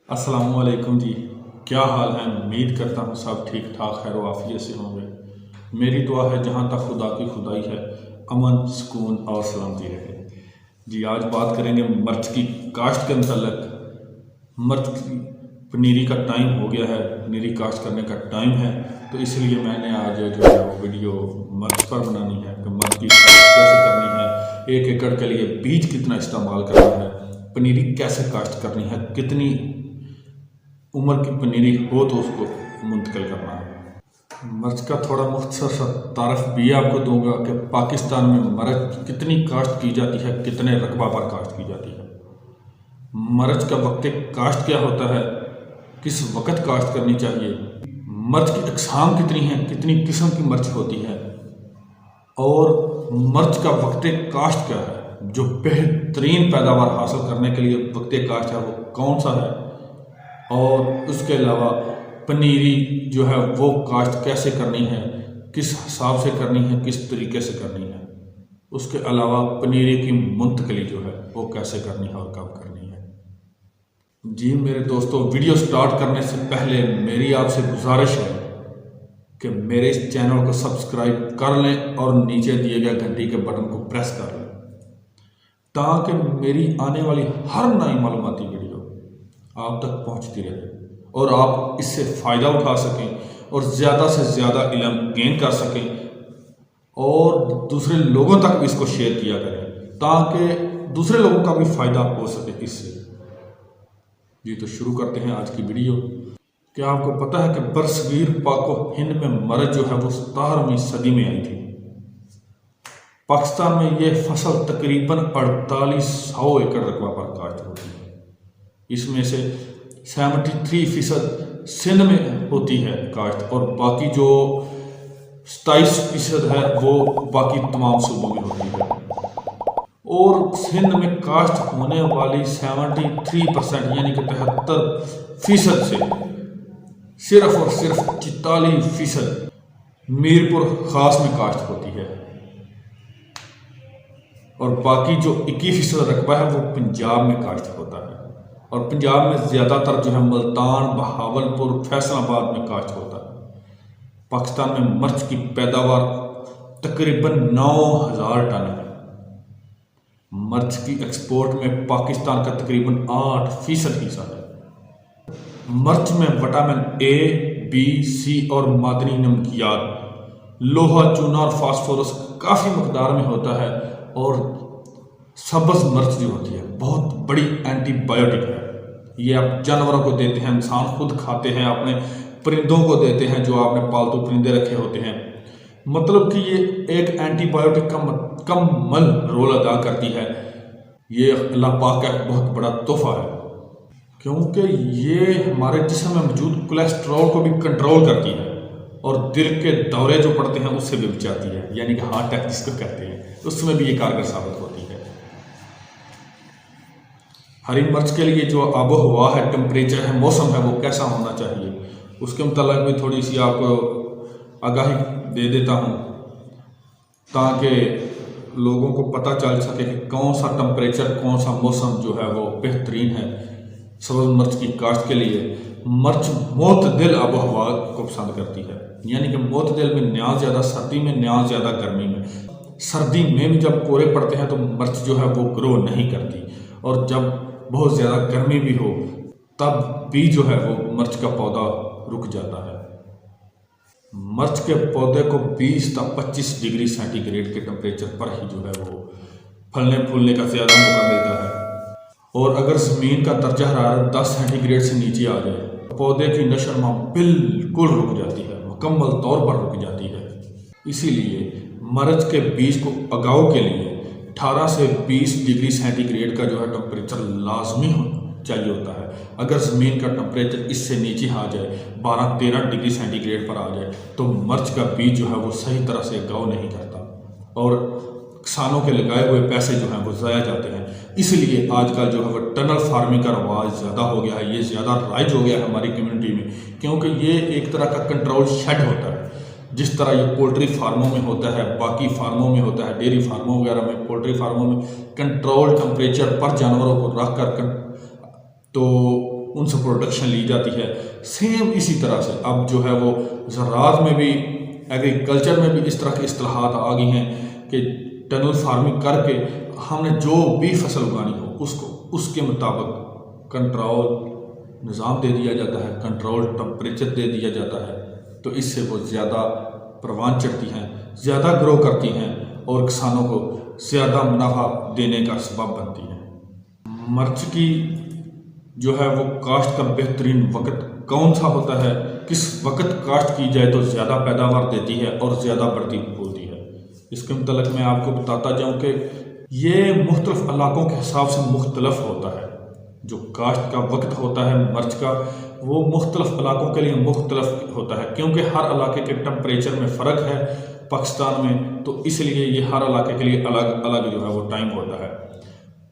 अस्सलामुअलैकुम जी। क्या हाल है? उम्मीद करता हूँ सब ठीक ठाक खैर आफियत से होंगे। मेरी दुआ है जहाँ तक खुदा की खुदाई है अमन सुकून और सलामती रहे। जी आज बात करेंगे मिर्च की काश्त के मतलब। मिर्च की पनीरी का टाइम हो गया है, पनीरी काश्त करने का टाइम है, तो इसलिए मैंने आज जो है वो वीडियो मिर्च पर बनानी है कि मिर्च की काश्त कैसे करनी है, 1 एकड़ के लिए बीज कितना इस्तेमाल करना है, पनीरी कैसे काश्त करनी है, कितनी उम्र की पनीरी हो तो उसको मुंतकिल करना है। मिर्च का थोड़ा मुख्तसर सा तारफ़ भी आपको दूंगा कि पाकिस्तान में मिर्च कितनी काश्त की जाती है, कितने रकबा पर काश्त की जाती है, मिर्च का वक्त काश्त क्या होता है, किस वक्त काश्त करनी चाहिए, मिर्च की अक़साम कितनी हैं, कितनी किस्म की मिर्च होती है, और मिर्च का वक्त काश्त क्या है, जो बेहतरीन पैदावार हासिल करने के लिए वक्त काश्त है वो कौन सा है, और उसके अलावा पनीरी जो है वो काश्त कैसे करनी है, किस हिसाब से करनी है, किस तरीके से करनी है, उसके अलावा पनीरी की मुंतकली जो है वो कैसे करनी है और कब करनी है। जी मेरे दोस्तों, वीडियो स्टार्ट करने से पहले मेरी आपसे गुजारिश है कि मेरे इस चैनल को सब्सक्राइब कर लें और नीचे दिए गए घंटी के बटन को प्रेस कर लें ताकि मेरी आने वाली हर नई मालूमाती वीडियो आप तक पहुंचती रहे और आप इससे फ़ायदा उठा सकें और ज़्यादा से ज़्यादा इल्म गेन कर सकें और दूसरे लोगों तक भी इसको शेयर किया करें ताकि दूसरे लोगों का भी फ़ायदा हो सके इससे। जी तो शुरू करते हैं आज की वीडियो। क्या आपको पता है कि बरसगीर पाको हिंद में मिर्च जो है वो 17वीं सदी में आई थी। पाकिस्तान में ये फसल तकरीबन 4800 एकड़ रकबा पर काश्त होती है। इसमें से 73% सिंध में होती है काश्त और बाकी जो 27% है वो बाकी तमाम सूबों में होती है। और सिंध में काश्त होने वाली 73% यानी कि 73% से सिर्फ और सिर्फ 44% मीरपुर खास में काश्त होती है और बाकी जो 21% रकबा है वो पंजाब में काश्त होता है। और पंजाब में ज़्यादातर जो है मुल्तान, बहावलपुर, फैसलाबाद में काश्त होता है। पाकिस्तान में मिर्च की पैदावार तकरीबन 9000 टन है। मिर्च की एक्सपोर्ट में पाकिस्तान का तकरीबन 8% हिस्सा है। मिर्च में विटामिन ए, बी, सी और मादनी नमकियात, लोहा, चूना और फास्फोरस काफ़ी मकदार में होता है। और सब्ज़ मिर्च जो होती है बहुत बड़ी एंटीबायोटिक है। ये आप जानवरों को देते हैं, इंसान खुद खाते हैं, अपने परिंदों को देते हैं जो आपने पालतू परिंदे रखे होते हैं। मतलब कि ये एक एंटीबायोटिक का मुकम्मल रोल अदा करती है। ये अल्लाह पाक का बहुत बड़ा तोहफा है क्योंकि ये हमारे जिस्म में मौजूद कोलेस्ट्रॉल को भी कंट्रोल करती है और दिल के दौरे जो पड़ते हैं उससे भी बचाती है, यानी कि हार्ट अटैक जिसको कहते हैं, उसमें भी ये कारगर साबित होती है। हरी मिर्च के लिए जो आबो हवा है, टेम्परेचर है, मौसम है, वो कैसा होना चाहिए उसके मुताबिक भी थोड़ी सी आपको आगाही दे देता हूँ ताकि लोगों को पता चल सके कि कौन सा टेम्परेचर, कौन सा मौसम जो है वो बेहतरीन है सब्ज़ मिर्च की काश्त के लिए। मिर्च मोतदिल आबो हवा को पसंद करती है, यानी कि मोतदिल में न्याज ज़्यादा, सर्दी में न्याज ज़्यादा, गर्मी में। सर्दी में भी जब कोहरे पड़ते हैं तो मिर्च जो है वो ग्रो नहीं करती और जब बहुत ज़्यादा गर्मी भी हो तब भी जो है वो मिर्च का पौधा रुक जाता है। मिर्च के पौधे को 20 से 25 डिग्री सेंटीग्रेड के टेम्परेचर पर ही जो है वो फलने फूलने का ज़्यादा मौका मिलता है। और अगर ज़मीन का दर्जा हरारत 10 सेंटीग्रेड से नीचे आ जाए पौधे की नशोनुमा बिल्कुल रुक जाती है, मुकम्मल तौर पर रुक जाती है। इसीलिए मिर्च के बीज को उगाव के लिए 18 से 20 डिग्री सेंटीग्रेड का जो है टेम्परेचर लाजमी चाहिए होता है। अगर ज़मीन का टेम्परेचर इससे नीचे आ जाए, 12-13 डिग्री सेंटीग्रेड पर आ जाए, तो मिर्च का बीज जो है वो सही तरह से उगाव नहीं करता और किसानों के लगाए हुए पैसे जो हैं वो ज़ाया जाते हैं। इसलिए आजकल जो है वो टनल फार्मिंग का रवाज ज़्यादा हो गया है, ये ज़्यादा राइज हो गया है हमारी कम्युनिटी में, क्योंकि ये एक तरह का कंट्रोल शेड होता है। जिस तरह ये पोल्ट्री फार्मों में होता है, बाकी फार्मों में होता है, डेयरी फार्मों वगैरह में, पोल्ट्री फार्मों में कंट्रोल टेम्परेचर पर जानवरों को रख कर तो उनसे प्रोडक्शन ली जाती है। सेम इसी तरह से अब जो है वो ज़राअत में भी, एग्रीकल्चर में भी इस तरह की इस्तिलाहात आ गई हैं कि टनल फार्मिंग करके हमने जो भी फसल उगानी हो उसको उसके मुताबिक कंट्रोल निज़ाम दे दिया जाता है, कंट्रोल टेम्परेचर दे दिया जाता है। तो इससे वो ज़्यादा परवान चढ़ती हैं, ज़्यादा ग्रो करती हैं और किसानों को ज़्यादा मुनाफा देने का सबब बनती हैं। मिर्च की जो है वो काश्त का बेहतरीन वक्त कौन सा होता है, किस वक्त काश्त की जाए तो ज़्यादा पैदावार देती है और ज़्यादा बढ़ती फूलती है, इसके मतलब मैं आपको बताता जाऊं कि ये मुख्तलिफ इलाकों के हिसाब से मुख्तलिफ होता है। जो काश्त का वक्त होता है मिर्च का, वो मुख्तलिफ इलाकों के लिए मुख्तलिफ होता है, क्योंकि हर इलाके के टेम्परेचर में फ़र्क है पाकिस्तान में, तो इसलिए ये हर इलाके के लिए अलग अलग जो है वो टाइम होता है।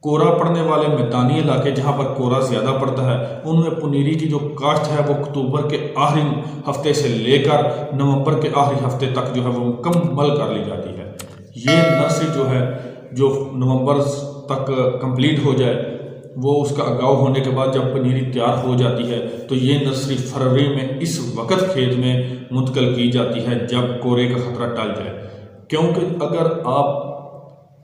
कोरा पड़ने वाले मैदानी इलाके जहाँ पर कोरा ज़्यादा पड़ता है, उनमें पनीरी की जो काश्त है वो अक्टूबर के आखिरी हफ्ते से लेकर नवंबर के आखिरी हफ्ते तक जो है वो मुकम्मल कर ली जाती है। ये नर्सरी जो है जो नवंबर तक कंप्लीट हो जाए, वो उसका अगाव होने के बाद जब पनीरी तैयार हो जाती है तो ये नर्सरी फरवरी में इस वक्त खेत में मुंतकिल की जाती है जब कोरे का ख़तरा टल जाए। क्योंकि अगर आप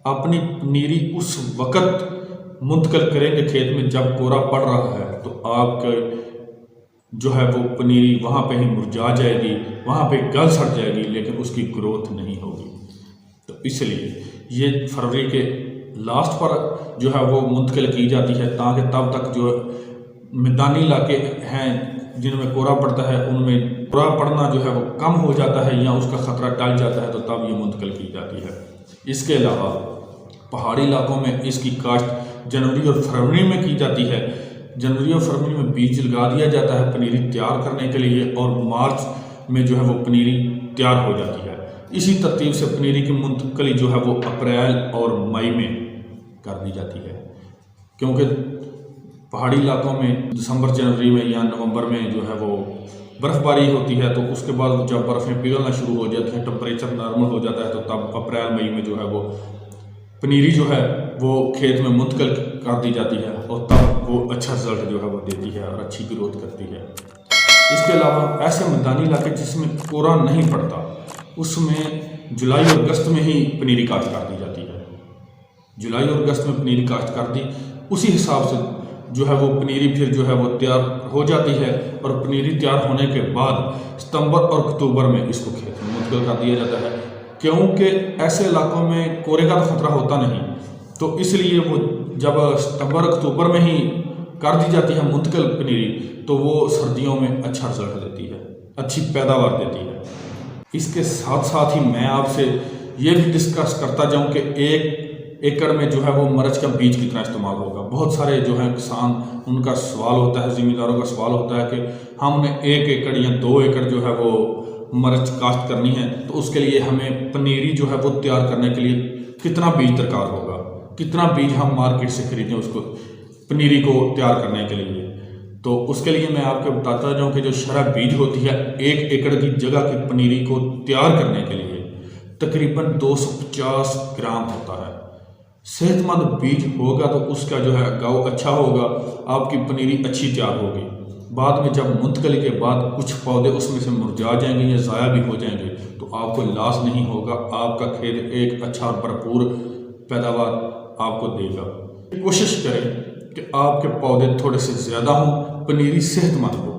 अपनी पनीरी उस वक्त मुंतकिल करेंगे खेत में जब कोरा पड़ रहा है, तो आपका जो है वो पनीरी वहाँ पे ही मुरझा जाएगी, वहाँ पे गल सड़ जाएगी, लेकिन उसकी ग्रोथ नहीं होगी। तो इसलिए ये फरवरी के लास्ट पर जो है वो मुंतकिल की जाती है, ताकि तब तक जो मैदानी इलाके हैं जिनमें कोरा पड़ता है उनमें कोरा पड़ना जो है वो कम हो जाता है या उसका ख़तरा टल जाता है, तो तब ये मुंतकिल की जाती है। इसके अलावा पहाड़ी इलाकों में इसकी काश्त जनवरी और फरवरी में की जाती है। जनवरी और फरवरी में बीज लगा दिया जाता है पनीरी तैयार करने के लिए, और मार्च में जो है वो पनीरी तैयार हो जाती है। इसी तरतीब से पनीरी की मुंतकली जो है वो अप्रैल और मई में कर दी जाती है, क्योंकि पहाड़ी इलाकों में दिसंबर जनवरी में या नवंबर में जो है वो बर्फ़बारी होती है, तो उसके बाद जब बर्फ़ें पिघलना शुरू हो जाती हैं, टेम्परेचर नॉर्मल हो जाता है, तो तब अप्रैल मई में जो है वो पनीरी जो है वो खेत में मुंतकिल कर दी जाती है, और तब वो अच्छा रिजल्ट जो है वो देती है और अच्छी ग्रोथ करती है। इसके अलावा ऐसे मैदानी इलाके जिसमें कोरा नहीं पड़ता, उसमें जुलाई और अगस्त में ही पनीरी काश्त कर दी जाती है। जुलाई और अगस्त में पनीरी काश्त कर दी, उसी हिसाब से जो है वो पनीरी फिर जो है वो तैयार हो जाती है, और पनीरी तैयार होने के बाद सितंबर और अक्टूबर में इसको खेत में मुंतकिल कर दिया जाता है। क्योंकि ऐसे इलाकों में कोरे का तो खतरा होता नहीं, तो इसलिए वो जब सितंबर अक्टूबर में ही कर दी जाती है मुंतकिल पनीरी, तो वो सर्दियों में अच्छा रिजल्ट देती है, अच्छी पैदावार देती है। इसके साथ साथ ही मैं आपसे ये भी डिस्कस करता जाऊं कि 1 एकड़ में जो है वो मिर्च का बीज कितना इस्तेमाल होगा। बहुत सारे जो हैं किसान, उनका सवाल होता है, ज़िम्मेदारों का सवाल होता है कि हमने 1 एकड़ या 2 एकड़ जो है वो मिर्च काश्त करनी है, तो उसके लिए हमें पनीरी जो है वो तैयार करने के लिए कितना बीज दरकार होगा, कितना बीज हम मार्केट से खरीदें उसको पनीरी को तैयार करने के लिए। तो उसके लिए मैं आपको बताता जाऊँ कि जो शरह बीज होती है 1 एकड़ की जगह की पनीरी को तैयार करने के लिए तकरीबन 250 ग्राम होता है। सेहतमंद बीज होगा तो उसका जो है गाँव अच्छा होगा, आपकी पनीरी अच्छी तैयार होगी। बाद में जब मुंतकली के बाद कुछ पौधे उसमें से मुरझा जाएंगे या ज़ाया भी हो जाएंगे, तो आपको लॉस नहीं होगा, आपका खेत एक अच्छा और भरपूर पैदावार आपको देगा। कोशिश करें कि आपके पौधे थोड़े से ज़्यादा हों, पनीरी सेहतमंद हो।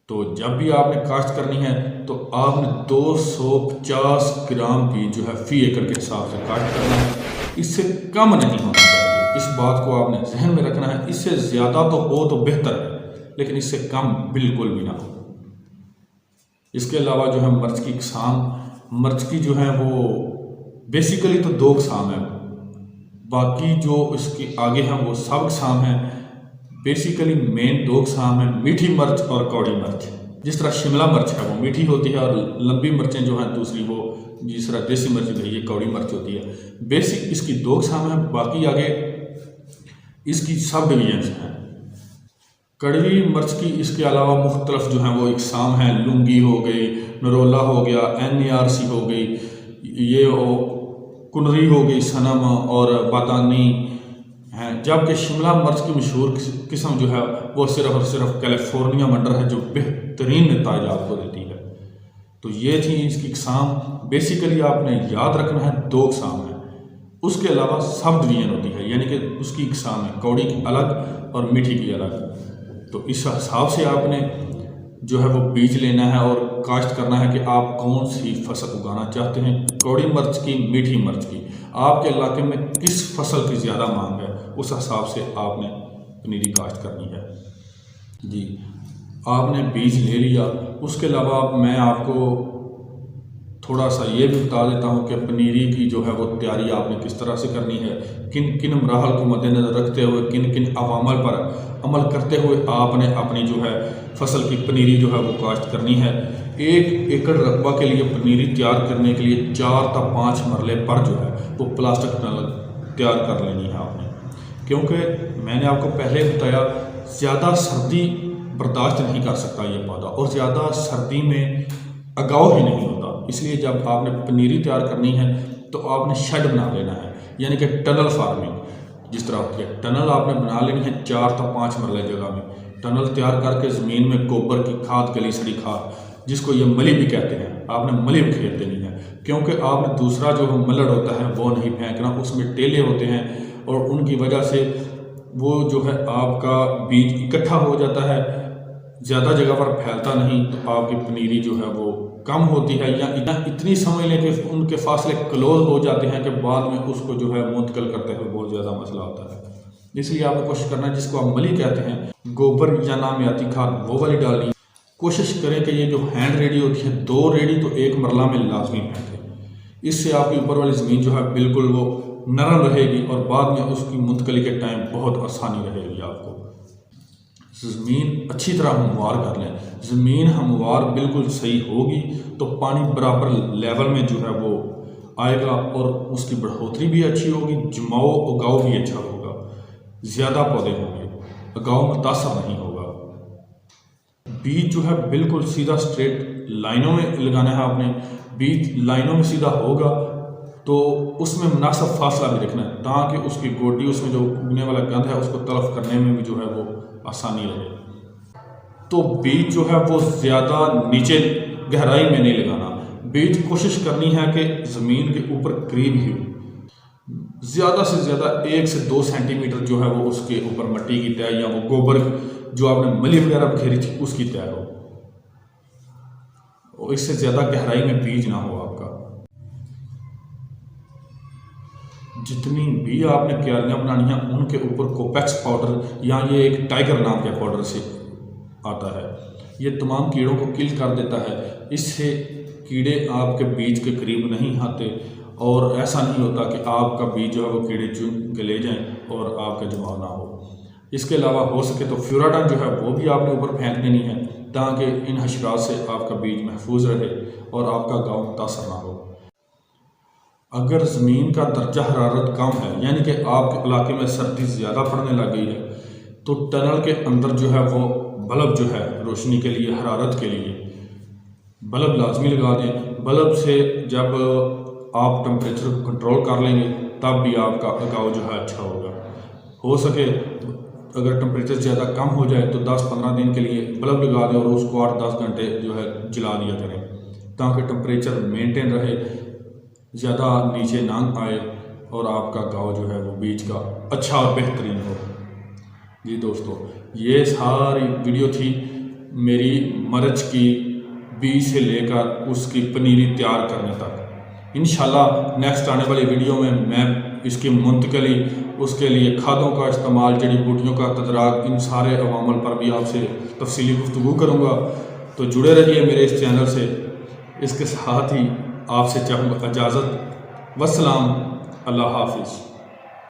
तो जब भी आपने काश्त करनी है तो आपने 250 ग्राम बीज जो है फी एकड़ के हिसाब से काश्त करना है, इससे कम नहीं होना चाहिए। इस बात को आपने जहन में रखना है। इससे ज़्यादा तो हो तो बेहतर है, लेकिन इससे कम बिल्कुल भी ना हो। इसके अलावा जो है मिर्च की किस्म, मिर्च की जो है वो बेसिकली तो 2 किस्म है, बाकी जो इसके आगे हैं वो सब किस्म हैं। बेसिकली मेन 2 किस्म हैं, मीठी मिर्च और कौड़ी मिर्च। जिस तरह शिमला मिर्च है वो मीठी होती है, और लंबी मिर्चें जो हैं दूसरी वो जिस तरह देसी मिर्च है ये कौड़ी मिर्च होती है। बेसिक इसकी 2 किस्म हैं, बाकी आगे इसकी सब डिवीजन्स हैं। कड़वी मिर्च की इसके अलावा मुख्तलिफ जो हैं वो इकसाम हैं, लुंगी हो गई, नरोला हो गया, NARC हो गई, ये कुनरी हो गई, सनम और बातानी हैं, हैं, जबकि शिमला मिर्च की मशहूर किस्म जो है वो सिर्फ और सिर्फ कैलिफोर्निया मंडर है, जो बेहतरीन नतीजा आपको देती है। तो ये थी इसकी इकसाम। बेसिकली आपने याद रखना है 2 इकसाम है, उसके अलावा सब डिवीजन होती है, यानी कि उसकी इकसाम है कौड़ी की अलग और मीठी की अलग। तो इस हिसाब से आपने जो है वो बीज लेना है और काश्त करना है कि आप कौन सी फसल उगाना चाहते हैं, कौड़ी मिर्च की, मीठी मिर्च की, आपके इलाके में किस फसल की ज़्यादा मांग है, उस हिसाब से आपने पनीरी काश्त करनी है। जी, आपने बीज ले लिया। उसके अलावा मैं आपको थोड़ा सा ये भी बता देता हूँ कि पनीरी की जो है वो तैयारी आपने किस तरह से करनी है, किन किन मराहल को मद्देनज़र रखते हुए, किन किन अवामल पर अमल करते हुए आपने अपनी जो है फसल की पनीरी जो है वो काश्त करनी है। 1 एकड़ रकबा के लिए पनीरी तैयार करने के लिए 4 से 5 मरले पर जो है वो प्लास्टिक टनल तैयार कर लेनी है आपने, क्योंकि मैंने आपको पहले बताया ज़्यादा सर्दी बर्दाश्त नहीं कर सकता ये पौधा, और ज़्यादा सर्दी में अगाव ही नहीं होता। इसलिए जब आपने पनीरी तैयार करनी है तो आपने शेड बना लेना है, यानी कि टनल फार्मिंग जिस तरह होती है, टनल आपने बना लेनी है 4 से 5 मरले जगह में। टनल तैयार करके ज़मीन में गोबर की खाद, गली सड़ी खाद, जिसको ये मली भी कहते हैं, आपने मली भी खेत देनी है, क्योंकि आपने दूसरा जो मलड़ होता है वो नहीं फेंकना, उसमें टेले होते हैं और उनकी वजह से वो जो है आपका बीज इकट्ठा हो जाता है, ज़्यादा जगह पर फैलता नहीं, तो आपकी पनीरी जो है वो कम होती है, या इतनी समझ लें कि उनके फासले क्लोज हो जाते हैं कि बाद में उसको जो है मुंतकिल करते हुए बहुत ज़्यादा मसला होता है। इसलिए आपको कोशिश करना है, जिसको आप मली कहते हैं, गोबर या नामियाती खाद वो वाली डालनी। कोशिश करें कि ये जो हैंड रेडी होती है, 2 रेडी तो 1 मरला में लाजमी फेंकें। इससे आपकी ऊपर वाली ज़मीन जो है बिल्कुल वो नरम रहेगी और बाद में उसकी मुंतकली के टाइम बहुत आसानी रहेगी आपको। ज़मीन अच्छी तरह हमवार कर लें। ज़मीन हमवार बिल्कुल सही होगी तो पानी बराबर लेवल में जो है वो आएगा और उसकी बढ़ोतरी भी अच्छी होगी, जमाओ उगाओ भी अच्छा होगा, ज़्यादा पौधे होंगे, उगाओ मुतासर नहीं होगा। बीज जो है बिल्कुल सीधा स्ट्रेट लाइनों में लगाना है आपने। बीज लाइनों में सीधा होगा तो उसमें मुनासिब फासला भी रखना है, ताकि उसकी गोडी, उसमें जो उगने वाला गंद है उसको तलफ करने में भी जो है वो आसानी रहे। तो बीज जो है वो ज़्यादा नीचे गहराई में नहीं लगाना। बीज कोशिश करनी है कि ज़मीन के ऊपर करीब ही हो, ज़्यादा से ज़्यादा 1 से 2 सेंटीमीटर जो है वो उसके ऊपर मिट्टी की तय या वो गोबर जो आपने मली वगैरह घेरी थी उसकी तय हो, और इससे ज़्यादा गहराई में बीज ना हो आपका। जितनी भी आपने क्यारियाँ बनानी हैं उनके ऊपर कोपेक्स पाउडर, या ये एक टाइगर नाम के पाउडर से आता है, ये तमाम कीड़ों को किल कर देता है। इससे कीड़े आपके बीज के करीब नहीं आते और ऐसा नहीं होता कि आपका बीज जो है वो कीड़े चुन के ले जाएं और आपका जमाव ना हो। इसके अलावा हो सके तो फ्यूराडान जो है वो भी आपने ऊपर फेंक देनी है, ताकि इन हशरात से आपका बीज महफूज रहे और आपका गाँव मुतासर ना हो। अगर ज़मीन का दर्जा हरारत कम है, यानी कि आपके इलाके में सर्दी ज़्यादा पड़ने लग गई है, तो टनल के अंदर जो है वो बल्ब जो है रोशनी के लिए, हरारत के लिए बल्ब लाजमी लगा दें। बल्ब से जब आप टेम्परेचर को कंट्रोल कर लेंगे तब भी आपका उगाव जो है अच्छा होगा। हो सके अगर टेम्परेचर ज़्यादा कम हो जाए तो 10-15 दिन के लिए बल्ब लगा दें और उसको 8-10 घंटे जो है जला दिया करें, ताकि टेम्परेचर मेंटेन रहे, ज़्यादा नीचे ना आए और आपका गाँव जो है वो बीज का अच्छा और बेहतरीन हो। जी दोस्तों, ये सारी वीडियो थी मेरी मिर्च की बीज से लेकर उसकी पनीरी तैयार करने तक। इंशाल्लाह नेक्स्ट आने वाली वीडियो में मैं इसकी मुंतकली, उसके लिए खादों का इस्तेमाल, जड़ी बूटियों का तदराक, इन सारे अवामल पर भी आपसे तफसीली गुफ्तगू करूँगा। तो जुड़े रहिए मेरे इस चैनल से। इसके साथ ही आपसे चाहूँगा इजाज़त। वस्सलाम, अल्लाह हाफिज़।